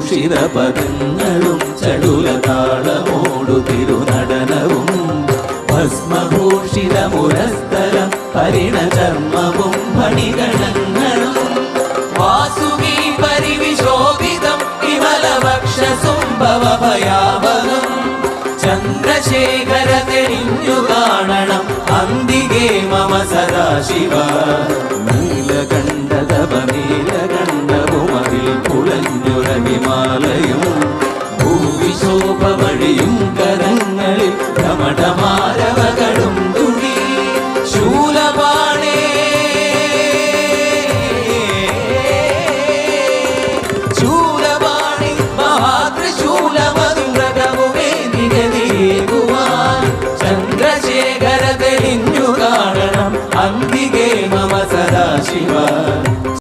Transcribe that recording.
ഭൂഷിത പദങ്ങളും ചടുലതാളമോടു തിരുനടനവും ഭസ്മഭൂഷിത മുരസ്ഥലം പരിണചർമ്മവും മണിഗണങ്ങളും വാസുകി പരിവിശോഭിതം വിമലവക്ഷസുംഭവഭയാവഹം ചന്ദ്രശേഖര തെളിഞ്ഞു കാണണം അന്തികേ മമ സദാശിവ നീലകണ്ഠതപനീലകണ്ഠവും അതിൽ കുളഞ്ഞുര ഹിമാലയം ഭൂവിശോഭ വഴിയും കരങ്ങളിൽ ഘമഠമാരവകളും തുടി ശൂലപാണേ ശൂലപാണി മഹാത്രിശൂലമധുരകവുമേ നിഗതിയേകുവാൻ ചന്ദ്രശേഖര തെളിഞ്ഞു കാണണം അന്തികേ മമ സദാശിവ